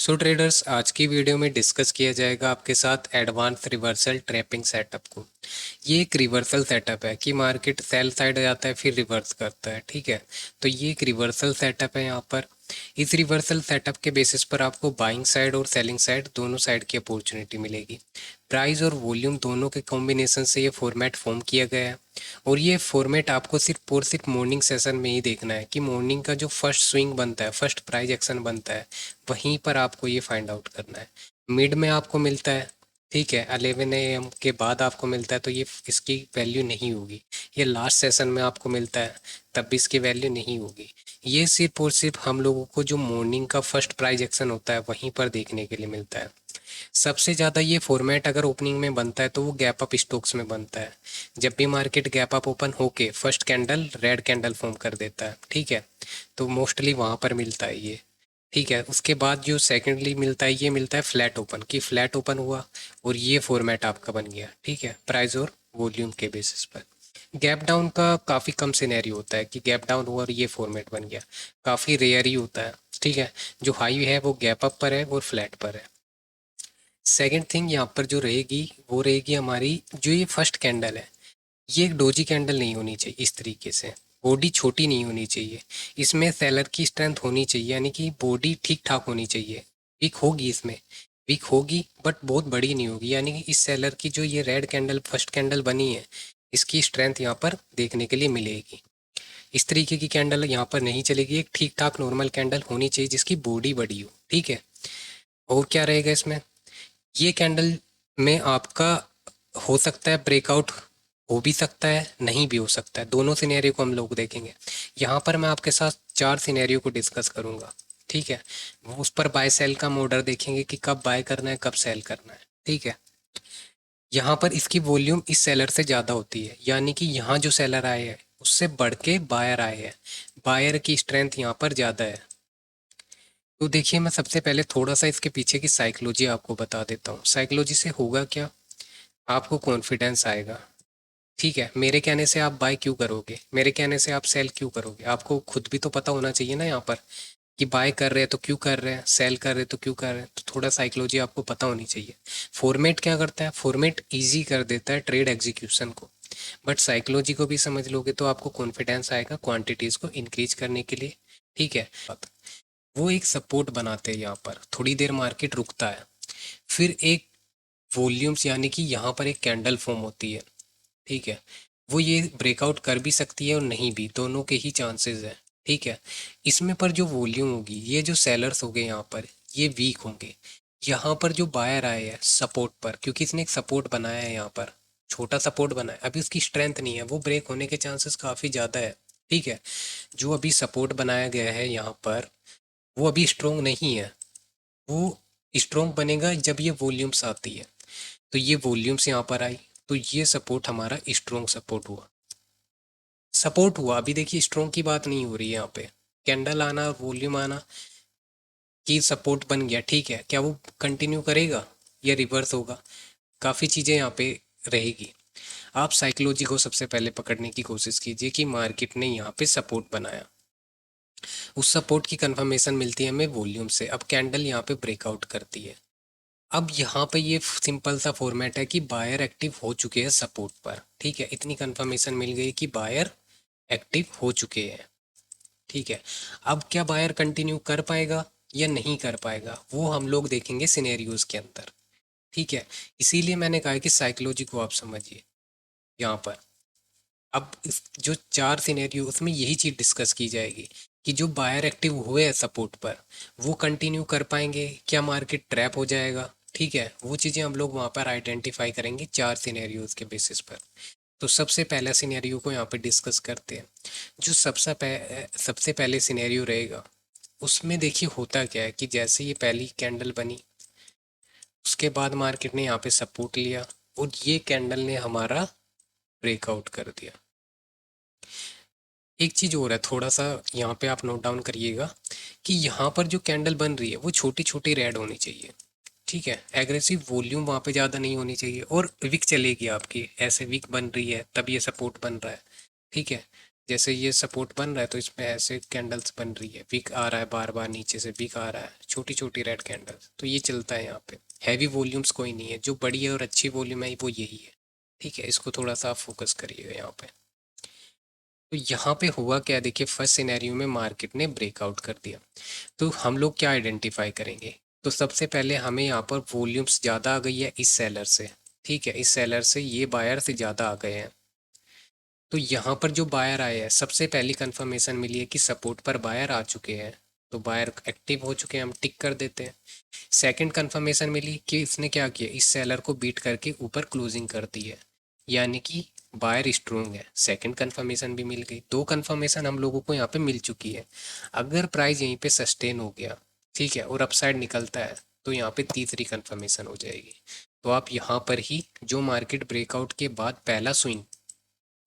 सो traders, आज की video में डिस्कस किया जाएगा आपके साथ एडवांस रिवर्सल ट्रैपिंग सेटअप को। ये एक रिवर्सल सेटअप है कि मार्केट सेल साइड आ जाता है फिर रिवर्स करता है। ठीक है, तो ये एक रिवर्सल सेटअप है। यहाँ पर इस रिवर्सल सेटअप के बेसिस पर आपको बाइंग साइड और सेलिंग साइड दोनों साइड की अपॉर्चुनिटी मिलेगी। प्राइस और वॉल्यूम दोनों के कॉम्बिनेशन से ये फॉर्मेट फॉर्म किया गया है। और ये फॉर्मेट आपको सिर्फ और सिर्फ मॉर्निंग सेशन में ही देखना है कि मॉर्निंग का जो फर्स्ट स्विंग बनता है, फर्स्ट प्राइस एक्शन बनता है, वहीं पर आपको ये फाइंड आउट करना है। मिड में आपको मिलता है, ठीक है, 11 AM के बाद आपको मिलता है तो ये इसकी वैल्यू नहीं होगी। ये लास्ट सेशन में आपको मिलता है तब भी इसकी वैल्यू नहीं होगी। ये सिर्फ और सिर्फ हम लोगों को जो मॉर्निंग का फर्स्ट प्राइस एक्शन होता है वहीं पर देखने के लिए मिलता है। सबसे ज़्यादा ये फॉर्मेट अगर ओपनिंग में बनता है तो वो गैप अप स्टॉक्स में बनता है। जब भी मार्केट गैप अप ओपन होके first candle red candle form कर देता है, ठीक है, तो मोस्टली वहाँ पर मिलता है ये। ठीक है, उसके बाद जो सेकेंडली मिलता है ये मिलता है फ्लैट ओपन, कि फ्लैट ओपन हुआ और ये फॉर्मेट आपका बन गया। ठीक है, प्राइस और वॉल्यूम के बेसिस पर। गैप डाउन का काफ़ी कम सिनेरियो होता है कि गैप डाउन हुआ और ये फॉर्मेट बन गया, काफ़ी रेयर ही होता है। ठीक है, जो हाई है वो गैप अप पर है और फ्लैट पर है। सेकंड थिंग यहाँ पर जो रहेगी वो रहेगी हमारी जो ये फर्स्ट कैंडल है, ये एक डोजी कैंडल नहीं होनी चाहिए। इस तरीके से बॉडी छोटी नहीं होनी चाहिए, इसमें सेलर की स्ट्रेंथ होनी चाहिए, यानी कि बॉडी ठीक ठाक होनी चाहिए। वीक होगी इसमें, वीक होगी बट बहुत बड़ी नहीं होगी, यानी कि इस सेलर की जो ये रेड कैंडल फर्स्ट कैंडल बनी है इसकी स्ट्रेंथ यहाँ पर देखने के लिए मिलेगी। इस तरीके की कैंडल यहाँ पर नहीं चलेगी, एक ठीक ठाक नॉर्मल कैंडल होनी चाहिए जिसकी बॉडी बड़ी हो। ठीक है, और क्या रहेगा इसमें, ये कैंडल में आपका हो सकता है ब्रेकआउट, हो भी सकता है नहीं भी हो सकता है। दोनों सिनेरियो को हम लोग देखेंगे। यहाँ पर मैं आपके साथ 4 सिनेरियो को डिस्कस करूँगा। ठीक है, वो उस पर बाय सेल का ऑर्डर देखेंगे कि कब बाय करना है कब सेल करना है। ठीक है, यहाँ पर इसकी वॉल्यूम इस सेलर से ज़्यादा होती है, यानी कि यहाँ जो सेलर आए हैं उससे बढ़ के बायर आए हैं, बायर की स्ट्रेंथ यहाँ पर ज़्यादा है। तो देखिए, मैं सबसे पहले थोड़ा सा इसके पीछे की साइकोलॉजी आपको बता देता हूँ। साइकोलॉजी से होगा क्या, आपको कॉन्फिडेंस आएगा। ठीक है, मेरे कहने से आप बाय क्यों करोगे, मेरे कहने से आप सेल क्यों करोगे, आपको खुद भी तो पता होना चाहिए ना यहाँ पर कि बाय कर रहे हैं तो क्यों कर रहे हैं, सेल कर रहे हैं तो क्यों कर रहे हैं। तो थोड़ा साइकोलॉजी आपको पता होनी चाहिए। फॉर्मेट क्या करता है, फॉर्मेट इजी कर देता है ट्रेड एग्जीक्यूशन को, बट साइकोलॉजी को भी समझ लोगे तो आपको कॉन्फिडेंस आएगा क्वांटिटीज़ को इंक्रीज करने के लिए। ठीक है, वो एक सपोर्ट बनाते हैं, यहाँ पर थोड़ी देर मार्केट रुकता है, फिर एक वॉल्यूम्स यानी कि यहाँ पर एक कैंडल फॉर्म होती है। ठीक है, वो ये ब्रेकआउट कर भी सकती है और नहीं भी, दोनों के ही चांसेस है। ठीक है, इसमें पर जो वॉल्यूम होगी, ये जो सेलर्स हो गए यहाँ पर ये वीक होंगे। यहाँ पर जो बायर आए हैं सपोर्ट पर, क्योंकि इसने एक सपोर्ट बनाया है, यहाँ पर छोटा सपोर्ट बनाया, अभी उसकी स्ट्रेंथ नहीं है, वो ब्रेक होने के चांसेस काफ़ी ज़्यादा है। ठीक है, जो अभी सपोर्ट बनाया गया है यहाँ पर वो अभी स्ट्रोंग नहीं है, वो स्ट्रोंग बनेगा जब ये वॉल्यूम्स आती है। तो ये वॉल्यूम्स यहाँ पर आई तो ये सपोर्ट हमारा स्ट्रोंग सपोर्ट हुआ, सपोर्ट हुआ। अभी देखिए स्ट्रोंग की बात नहीं हो रही है यहाँ पे, कैंडल आना वॉल्यूम आना की सपोर्ट बन गया। ठीक है, क्या वो कंटिन्यू करेगा या रिवर्स होगा, काफ़ी चीज़ें यहाँ पे रहेगी। आप साइकोलॉजी को सबसे पहले पकड़ने की कोशिश कीजिए कि मार्केट ने यहाँ पे सपोर्ट बनाया, उस सपोर्ट की कंफर्मेशन मिलती है हमें वॉल्यूम से। अब कैंडल यहाँ पे ब्रेकआउट करती है, अब यहाँ पे ये सिंपल सा फॉर्मेट है कि बायर एक्टिव हो चुके हैं सपोर्ट पर। ठीक है, इतनी कंफर्मेशन मिल गई कि बायर एक्टिव हो चुके हैं। ठीक है, अब क्या बायर कंटिन्यू कर पाएगा या नहीं कर पाएगा वो हम लोग देखेंगे सिनेरियोज के अंदर। ठीक है, इसीलिए मैंने कहा कि साइकोलॉजी को आप समझिए यहाँ पर। अब जो 4 सिनेरियो उसमें यही चीज़ डिस्कस की जाएगी कि जो बायर एक्टिव हुए हैं सपोर्ट पर वो कंटिन्यू कर पाएंगे, क्या मार्केट ट्रैप हो जाएगा। ठीक है, वो चीज़ें हम लोग वहाँ पर आइडेंटिफाई करेंगे 4 सिनेरियोज के बेसिस पर। तो सबसे पहला सिनेरियो को यहाँ पे डिस्कस करते हैं। जो सबसे पहले सिनेरियो रहेगा उसमें देखिए होता क्या है कि जैसे ये पहली कैंडल बनी उसके बाद मार्केट ने यहाँ पे सपोर्ट लिया और ये कैंडल ने हमारा ब्रेकआउट कर दिया। एक चीज़ और है, थोड़ा सा यहाँ पे आप नोट डाउन करिएगा कि यहाँ पर जो कैंडल बन रही है वो छोटी छोटी रेड होनी चाहिए। ठीक है, एग्रेसिव वॉल्यूम वहाँ पे ज़्यादा नहीं होनी चाहिए और विक चलेगी आपकी, ऐसे विक बन रही है तब ये सपोर्ट बन रहा है। ठीक है, जैसे ये सपोर्ट बन रहा है तो इसमें ऐसे कैंडल्स बन रही है, वीक आ रहा है, बार बार नीचे से वीक आ रहा है, छोटी छोटी रेड कैंडल्स, तो ये चलता है यहाँ पे। हैवी वॉल्यूम्स कोई नहीं है, जो बड़ी है और अच्छी वॉल्यूम है वो यही है। ठीक है, इसको थोड़ा सा आप फोकस करिएगा यहाँ पे। तो यहाँ पे हुआ क्या, देखिए फर्स्ट सिनेरियो में मार्केट ने ब्रेकआउट कर दिया, तो हम लोग क्या आइडेंटिफाई करेंगे। तो सबसे पहले हमें यहाँ पर वॉल्यूम्स ज़्यादा आ गई है इस सेलर से। ठीक है, इस सेलर से ये बायर से ज़्यादा आ गए हैं। तो यहाँ पर जो बायर आए हैं, सबसे पहली कंफर्मेशन मिली है कि सपोर्ट पर बायर आ चुके हैं, तो बायर एक्टिव हो चुके हैं, हम टिक कर देते हैं। सेकंड कंफर्मेशन मिली कि इसने क्या किया, इस सेलर को बीट करके ऊपर क्लोजिंग कर दी है, यानी कि बायर स्ट्रोंग है। सेकंड कंफर्मेशन भी मिल गई, दो कंफर्मेशन हम लोगों को यहाँ पे मिल चुकी है। अगर प्राइस यहीं पे सस्टेन हो गया, ठीक है, और अपसाइड निकलता है, तो यहाँ पे तीसरी कंफर्मेशन हो जाएगी। तो आप यहाँ पर ही जो मार्केट ब्रेकआउट के बाद पहला स्विंग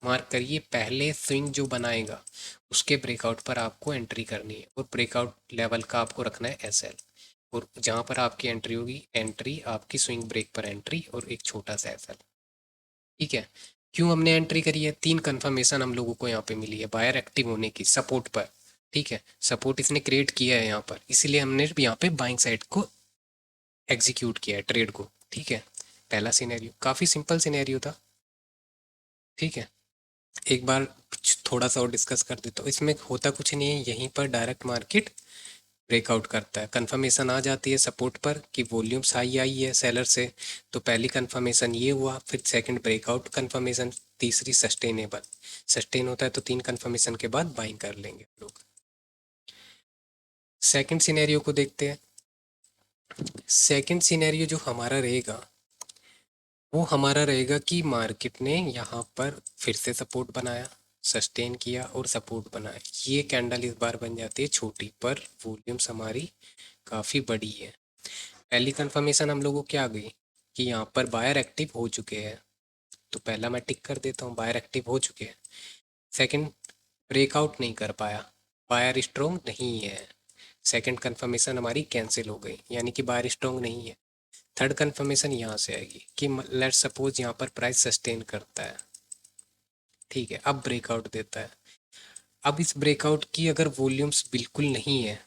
मार्क करिए, पहले स्विंग जो बनाएगा उसके ब्रेकआउट पर आपको एंट्री करनी है, और ब्रेकआउट लेवल का आपको रखना है एसएल। और जहाँ पर आपकी एंट्री होगी, एंट्री आपकी स्विंग ब्रेक पर एंट्री और एक छोटा सा एसएल। ठीक है, क्यों हमने एंट्री करी है, तीन कंफर्मेशन हम लोगों को यहाँ पे मिली है बायर एक्टिव होने की सपोर्ट पर। ठीक है, सपोर्ट इसने क्रिएट किया है यहाँ पर, इसीलिए हमने यहाँ पे बाइंग साइड को एग्जीक्यूट किया है, ट्रेड को। ठीक है, पहला सिनेरियो काफ़ी सिंपल सिनेरियो था। ठीक है, एक बार थोड़ा सा और डिस्कस कर देता हूँ। इसमें होता कुछ नहीं है, यहीं पर डायरेक्ट मार्केट ब्रेकआउट करता है, कंफर्मेशन आ जाती है सपोर्ट पर कि वॉल्यूम्स हाई आई है सेलर से। तो पहली कंफर्मेशन ये हुआ, फिर सेकंड ब्रेकआउट कंफर्मेशन, तीसरी सस्टेनेबल। सस्टेन होता है तो तीन कंफर्मेशन के बाद बाइंग कर लेंगे लोग। सेकंड सिनेरियो को देखते हैं। सेकंड सिनेरियो जो हमारा रहेगा वो हमारा रहेगा कि मार्केट ने यहाँ पर फिर से सपोर्ट बनाया, सस्टेन किया और सपोर्ट बनाया। ये कैंडल इस बार बन जाती है छोटी, पर वॉल्यूम्स हमारी काफ़ी बड़ी है। पहली कंफर्मेशन हम लोगों को क्या आ गई कि यहाँ पर बायर एक्टिव हो चुके हैं, तो पहला मैं टिक कर देता हूँ, बायर एक्टिव हो चुके हैं। सेकंड, ब्रेकआउट नहीं कर पाया, बायर स्ट्रोंग नहीं है, सेकंड कंफर्मेशन हमारी कैंसिल हो गई, यानी कि बायर स्ट्रोंग नहीं है। थर्ड कंफर्मेशन यहाँ से आएगी कि लेट्स सपोज यहाँ पर प्राइस सस्टेन करता है। ठीक है, अब ब्रेकआउट देता है। अब इस ब्रेकआउट की अगर वॉल्यूम्स बिल्कुल नहीं है,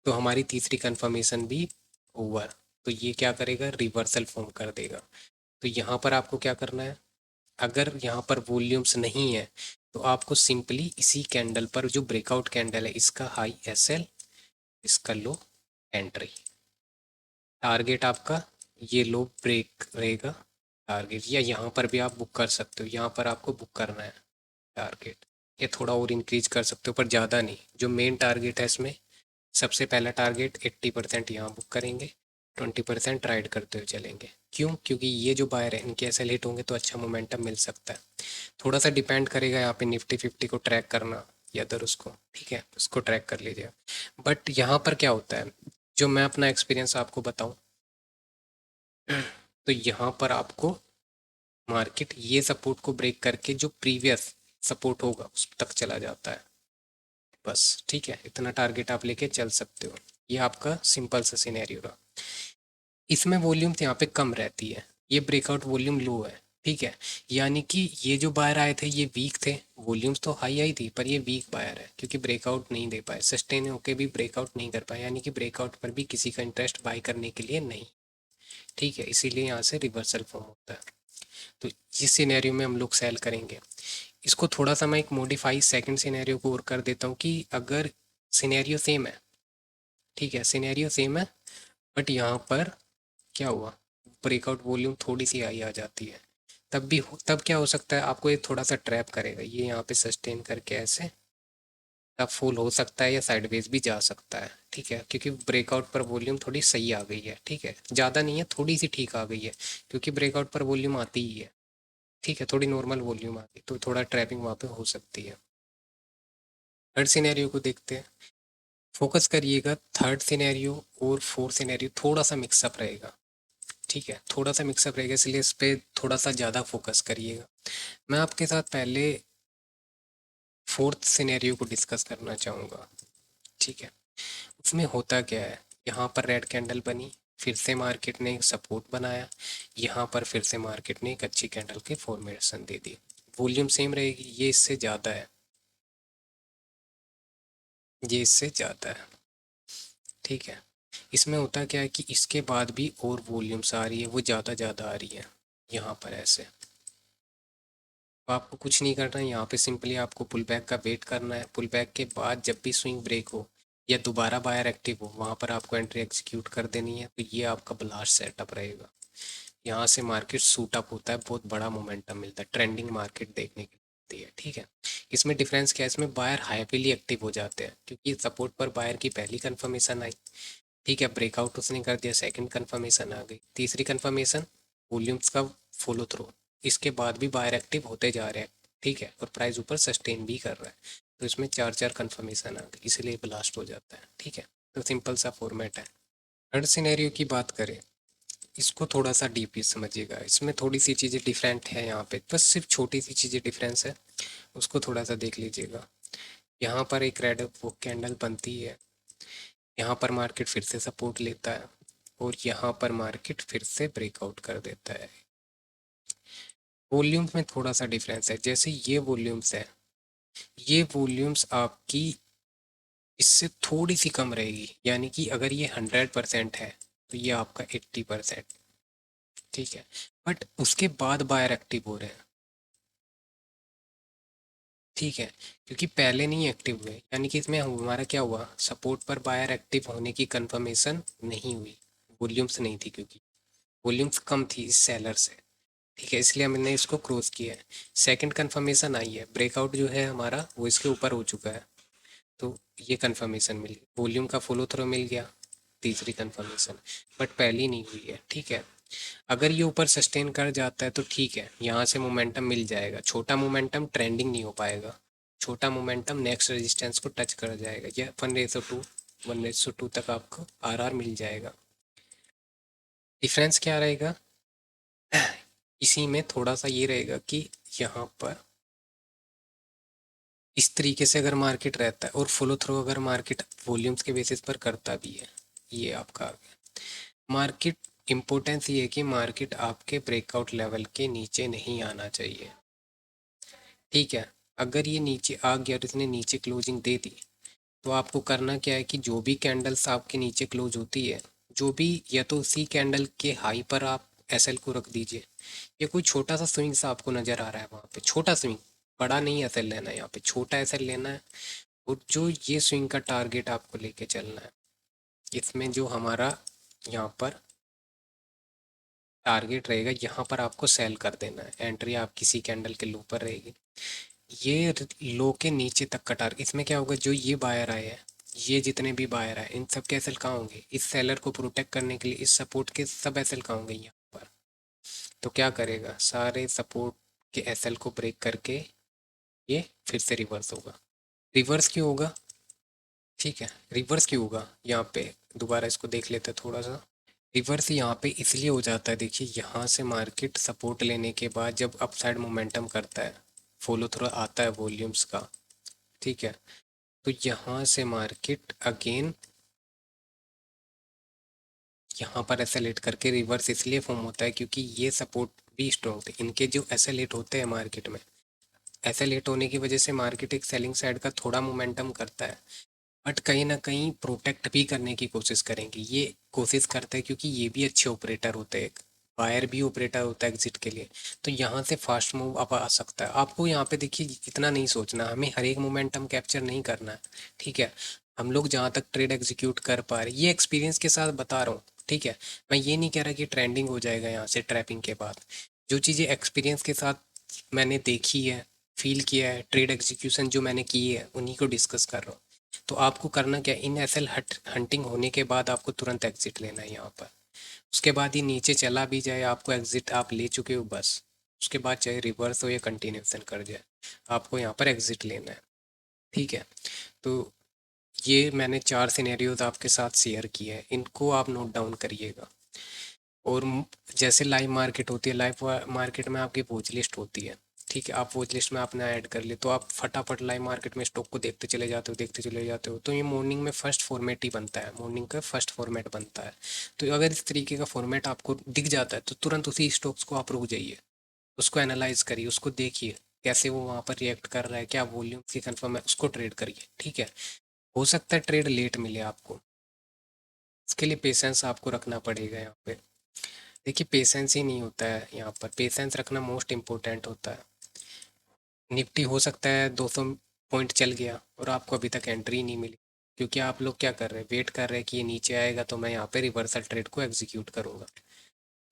तो हमारी तीसरी कंफर्मेशन भी ओवर। तो ये क्या करेगा, रिवर्सल फॉर्म कर देगा। तो यहाँ पर आपको क्या करना है, अगर यहाँ पर वॉल्यूम्स नहीं है तो आपको सिंपली इसी कैंडल पर, जो ब्रेकआउट कैंडल है, इसका हाई एसएल, इसका लो एंट्री। टारगेट आपका ये लो ब्रेक रहेगा टारगेट, या यहाँ पर भी आप बुक कर सकते हो, यहाँ पर आपको बुक करना है टारगेट। ये थोड़ा और इंक्रीज कर सकते हो पर ज़्यादा नहीं। जो मेन टारगेट है इसमें, सबसे पहला टारगेट 80% यहाँ बुक करेंगे, 20% राइड करते हुए चलेंगे। क्यों, क्योंकि ये जो बायर है इनके ऐसे हिट होंगे तो अच्छा मोमेंटम मिल सकता है। थोड़ा सा डिपेंड करेगा यहाँ पे निफ्टी 50 को ट्रैक करना या अदर उसको। ठीक है, उसको ट्रैक कर लीजिए। बट यहाँ पर क्या होता है, जो मैं अपना एक्सपीरियंस आपको बताऊँ, तो यहाँ पर आपको मार्केट ये सपोर्ट को ब्रेक करके जो प्रीवियस सपोर्ट होगा उस तक चला जाता है बस। ठीक है, इतना टारगेट आप लेके चल सकते हो। ये आपका सिंपल सा सिनेरियो रहा। इसमें वॉल्यूम यहाँ पे कम रहती है, ये ब्रेकआउट वॉल्यूम लो है। ठीक है, यानी कि ये जो बायर आए थे ये वीक थे, वॉल्यूम्स तो हाई आई थी पर ये वीक बायर है, क्योंकि ब्रेकआउट नहीं दे पाए, सस्टेन होके भी ब्रेकआउट नहीं कर पाए, यानी कि ब्रेकआउट पर भी किसी का इंटरेस्ट बाय करने के लिए नहीं। ठीक है, इसीलिए यहाँ से रिवर्सल फॉर्म होता है। तो इस सिनेरियो में हम लोग सेल करेंगे। इसको थोड़ा सा मैं एक मॉडिफाई सेकंड सिनेरियो को और कर देता हूँ कि अगर सिनेरियो सेम है, ठीक है, सिनेरियो सेम है, बट यहाँ पर क्या हुआ, ब्रेकआउट वॉल्यूम थोड़ी सी हाई आ जाती है, तब क्या हो सकता है, आपको ये थोड़ा सा ट्रैप करेगा, ये यहाँ पे सस्टेन करके ऐसे तब फुल हो सकता है या साइडवेज भी जा सकता है। ठीक है, क्योंकि ब्रेकआउट पर वॉल्यूम थोड़ी सही आ गई है। ठीक है, ज़्यादा नहीं है, थोड़ी सी ठीक आ गई है, क्योंकि ब्रेकआउट पर वॉल्यूम आती ही है। ठीक है, थोड़ी नॉर्मल वॉल्यूम आ गई तो थोड़ा ट्रैपिंग वहाँ पे हो सकती है। थर्ड सिनेरियो को देखते हैं, फोकस करिएगा, थर्ड सिनेरियो और फोर्थ सिनेरियो थोड़ा सा मिक्सअप रहेगा। ठीक है, थोड़ा सा मिक्सअप रहेगा, इसलिए इस पर थोड़ा सा ज़्यादा फोकस करिएगा। मैं आपके साथ पहले फोर्थ सिनेरियो को डिस्कस करना चाहूँगा। ठीक है, उसमें होता क्या है, यहाँ पर रेड कैंडल बनी, फिर से मार्केट ने एक सपोर्ट बनाया, यहाँ पर फिर से मार्केट ने एक अच्छी कैंडल की फॉर्मेशन दे दी, वॉल्यूम सेम रहेगी, ये इससे ज़्यादा है। ये इससे ज़्यादा है। ठीक है, इसमें होता क्या है कि इसके बाद भी और वॉल्यूम्स आ रही है, वो ज़्यादा ज़्यादा आ रही है यहाँ पर ऐसे। तो आपको कुछ नहीं करना है यहाँ पे, सिंपली आपको पुल बैक का वेट करना है। पुल बैक के बाद जब भी स्विंग ब्रेक हो या दोबारा बायर एक्टिव हो, वहाँ पर आपको एंट्री एग्जीक्यूट कर देनी है। तो ये आपका ब्लास्ट सेटअप रहेगा। यहाँ से मार्केट सूट अप होता है, बहुत बड़ा मोमेंटम मिलता है, ट्रेंडिंग मार्केट देखने के लिए मिलती है। ठीक है, इसमें डिफरेंस क्या है, इसमें बायर हाईली एक्टिव हो जाते हैं क्योंकि सपोर्ट पर बायर की पहली कंफर्मेशन आई। ठीक है, ब्रेकआउट उसने कर दिया, सेकंड कंफर्मेशन आ गई, तीसरी कंफर्मेशन वॉल्यूम्स का फॉलो थ्रू, इसके बाद भी बायर एक्टिव होते जा रहे हैं। ठीक है, और प्राइस ऊपर सस्टेन भी कर रहा है। तो इसमें चार चार कंफर्मेशन आ गई, इसलिए ब्लास्ट हो जाता है। ठीक है, तो सिंपल सा फॉर्मेट है। थर्ड सिनेरियो की बात करें, इसको थोड़ा सा डीपली समझिएगा, इसमें थोड़ी सी चीज़ें डिफरेंट है यहाँ पे, बस सिर्फ छोटी सी चीज़ें डिफरेंस है, उसको थोड़ा सा देख लीजिएगा। यहाँ पर एक रेड वो कैंडल बनती है, यहाँ पर मार्केट फिर से सपोर्ट लेता है और यहाँ पर मार्केट फिर से ब्रेकआउट कर देता है। वॉल्यूम्स में थोड़ा सा डिफरेंस है, जैसे ये वॉल्यूम्स है, ये वॉल्यूम्स आपकी इससे थोड़ी सी कम रहेगी, यानी कि अगर ये 100% है तो ये आपका 80%। ठीक है, बट उसके बाद बायर एक्टिव हो रहे हैं। ठीक है, क्योंकि पहले नहीं एक्टिव हुए, यानी कि इसमें हमारा क्या हुआ, सपोर्ट पर बायर एक्टिव होने की कंफर्मेशन नहीं हुई, वॉल्यूम्स नहीं थी, क्योंकि वॉल्यूम्स कम थी इस सेलर से। ठीक है, इसलिए हमने इसको क्रॉस किया है। सेकंड कंफर्मेशन आई है, ब्रेकआउट जो है हमारा वो इसके ऊपर हो चुका है, तो ये कंफर्मेशन मिल गई, वॉल्यूम का फॉलो थ्रू मिल गया, तीसरी कंफर्मेशन। बट पहली नहीं हुई है। ठीक है, अगर ये ऊपर सस्टेन कर जाता है तो ठीक है, यहाँ से मोमेंटम मिल जाएगा, छोटा मोमेंटम ट्रेंडिंग नहीं हो पाएगा, छोटा मोमेंटम नेक्स्ट रेजिस्टेंस को टच कर जाएगा, या 1:2, 1:2 तक आपको आरआर मिल जाएगा। डिफरेंस क्या रहेगा, इसी में थोड़ा सा ये रहेगा कि यहाँ पर इस तरीके से अगर मार्केट रहता है और फॉलो थ्रू अगर मार्केट वॉल्यूम्स के बेसिस पर करता भी है, ये आपका आ गया। मार्केट इम्पोर्टेंस ये है कि मार्केट आपके ब्रेकआउट लेवल के नीचे नहीं आना चाहिए। ठीक है, अगर ये नीचे आ गया और इसने नीचे क्लोजिंग दे दी, तो आपको करना क्या है कि जो भी कैंडल्स आपके नीचे क्लोज होती है, जो भी, या तो उसी कैंडल के हाई पर आप एसएल को रख दीजिए, या कोई छोटा सा स्विंग सा आपको नजर आ रहा है वहां पे, छोटा स्विंग, बड़ा नहीं एसएल लेना है यहाँ पे, छोटा एसएल लेना है। और जो ये स्विंग का टारगेट आपको लेके चलना है, इसमें जो हमारा यहाँ पर टारगेट रहेगा, यहाँ पर आपको सेल कर देना है, एंट्री आप किसी कैंडल के लो पर रहेगी, ये लो के नीचे तक का टारगेट। इसमें क्या होगा, जो ये बायर आए हैं, ये जितने भी बायर आए, इन सब के एसएल कहाँ होंगे, इस सेलर को प्रोटेक्ट करने के लिए इस सपोर्ट के सब एसएल कहाँ होंगे यहाँ पर। तो क्या करेगा, सारे सपोर्ट के एसएल को ब्रेक करके ये फिर से रिवर्स होगा। रिवर्स क्यों होगा, ठीक है, रिवर्स क्यों होगा यहाँ पे, दोबारा इसको देख लेते हैं थोड़ा सा। रिवर्स यहाँ पे इसलिए हो जाता है, देखिए यहाँ से मार्केट सपोर्ट लेने के बाद जब अपसाइड मोमेंटम करता है, फॉलो थ्रू आता है वॉल्यूम्स का, ठीक है, तो यहाँ से मार्केट अगेन यहाँ पर एसेलेट करके रिवर्स इसलिए फॉर्म होता है क्योंकि ये सपोर्ट भी स्ट्रॉन्ग थे, इनके जो एसेलेट होते हैं मार्केट में, एसेलेट होने की वजह से मार्केट एक सेलिंग साइड का थोड़ा मोमेंटम करता है, बट कहीं ना कहीं प्रोटेक्ट भी करने की कोशिश करेंगे, ये कोशिश करते हैं क्योंकि ये भी अच्छे ऑपरेटर होते हैं, बायर भी ऑपरेटर होता है एग्जिट के लिए। तो यहाँ से फास्ट मूव अब आ सकता है, आपको यहाँ पे देखिए इतना नहीं सोचना, हमें हर एक मोमेंटम कैप्चर नहीं करना है। ठीक है, हम लोग जहाँ तक ट्रेड एग्जीक्यूट कर पा रहे, ये एक्सपीरियंस के साथ बता रहा हूँ। ठीक है, मैं ये नहीं कह रहा कि ट्रेंडिंग हो जाएगा यहाँ से ट्रैपिंग के बाद, जो चीज़ें एक्सपीरियंस के साथ मैंने देखी है, फील किया है, ट्रेड एग्जीक्यूशन जो मैंने की है, उन्हीं को डिस्कस कर रहा हूँ। तो आपको करना क्या, इन एसएल हंटिंग होने के बाद आपको तुरंत एग्जिट लेना है यहाँ पर। उसके बाद ये नीचे चला भी जाए, आपको एग्जिट आप ले चुके हो बस, उसके बाद चाहे रिवर्स हो या कंटिन्यूशन कर जाए, आपको यहाँ पर एग्जिट लेना है। ठीक है, तो ये मैंने चार सिनेरियोज आपके साथ शेयर किए हैं, इनको आप नोट डाउन करिएगा। और जैसे लाइव मार्केट होती है, लाइव मार्केट में आपकी वॉच लिस्ट होती है। ठीक है, आप वॉच लिस्ट में अपना ऐड कर ले, तो आप फटाफट लाइव मार्केट में स्टॉक को देखते चले जाते हो, देखते चले जाते हो, तो ये मॉर्निंग में फर्स्ट फॉर्मेट ही बनता है, मॉर्निंग का फर्स्ट फॉर्मेट बनता है। तो अगर इस तरीके का फॉर्मेट आपको दिख जाता है तो तुरंत उसी स्टॉक्स को आप रुक जाइए, उसको एनालाइज करिए, उसको देखिए कैसे वो वहाँ पर रिएक्ट कर रहा है, क्या वॉल्यूम की कंफर्म है, उसको ट्रेड करिए। ठीक है, हो सकता है ट्रेड लेट मिले आपको, इसके लिए पेशेंस आपको रखना पड़ेगा यहाँ पे। देखिए पेशेंस ही नहीं होता है यहाँ पर, पेशेंस रखना मोस्ट इम्पोर्टेंट होता है। निफ्टी हो सकता है 200 पॉइंट चल गया और आपको अभी तक एंट्री नहीं मिली, क्योंकि आप लोग क्या कर रहे हैं, वेट कर रहे हैं कि ये नीचे आएगा तो मैं यहाँ पे रिवर्सल ट्रेड को एग्जीक्यूट करूँगा।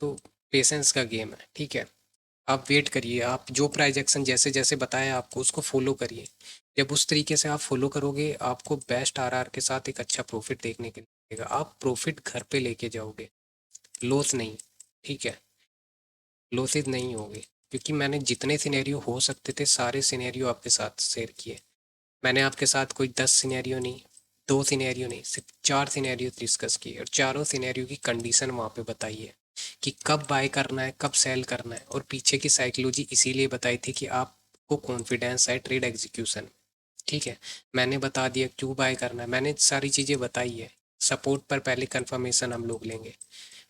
तो पेशेंस का गेम है, ठीक है। आप वेट करिए, आप जो प्राइजेक्शन जैसे जैसे बताया आपको उसको फॉलो करिए। जब उस तरीके से आप फॉलो करोगे आपको बेस्ट आरआर के साथ एक अच्छा प्रॉफिट देखने के लिए मिलेगा, आप प्रॉफिट घर पे लेके जाओगे, लॉस नहीं, ठीक है। लॉसेज नहीं होगे, क्योंकि मैंने जितने सिनेरियो हो सकते थे सारे सिनेरियो आपके साथ शेयर किए। मैंने आपके साथ कोई 10 सिनेरियो नहीं, 2 सिनेरियो नहीं, सिर्फ 4 सिनेरियो डिस्कस किए और चारों सिनेरियो की कंडीशन वहाँ पे बताई है कि कब बाय करना है कब सेल करना है, और पीछे की साइकोलॉजी इसीलिए बताई थी कि आपको कॉन्फिडेंस है ट्रेड एग्जीक्यूशन, ठीक है। मैंने बता दिया क्यों बाय करना है, मैंने सारी चीज़ें बताई है। सपोर्ट पर पहले कंफर्मेशन हम लोग लेंगे,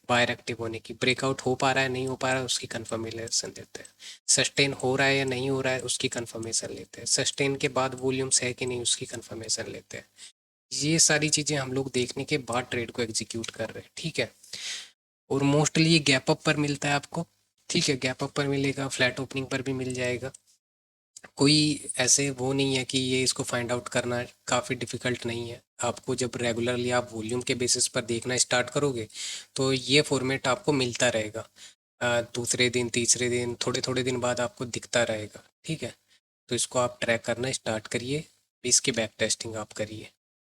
बायर एक्टिव होने की, ब्रेकआउट हो पा रहा है नहीं हो पा रहा है उसकी कंफर्मेशन लेते हैं, सस्टेन हो रहा है या नहीं हो रहा है उसकी कंफर्मेशन लेते हैं, सस्टेन के बाद वॉल्यूम्स है कि नहीं उसकी कंफर्मेशन लेते हैं। ये सारी चीज़ें हम लोग देखने के बाद ट्रेड को एग्जीक्यूट कर रहे हैं, ठीक है। और मोस्टली ये गैप अप पर मिलता है आपको, ठीक है, गैप अप पर मिलेगा, फ्लैट ओपनिंग पर भी मिल जाएगा। कोई ऐसे वो नहीं है कि ये इसको फाइंड आउट करना काफ़ी डिफ़िकल्ट नहीं है। आपको जब रेगुलरली आप वॉल्यूम के बेसिस पर देखना स्टार्ट करोगे तो ये फॉर्मेट आपको मिलता रहेगा। दूसरे दिन तीसरे दिन थोड़े थोड़े दिन बाद आपको दिखता रहेगा, ठीक है। तो इसको आप ट्रैक करना स्टार्ट करिए, इसकी बैक टेस्टिंग आप करिए।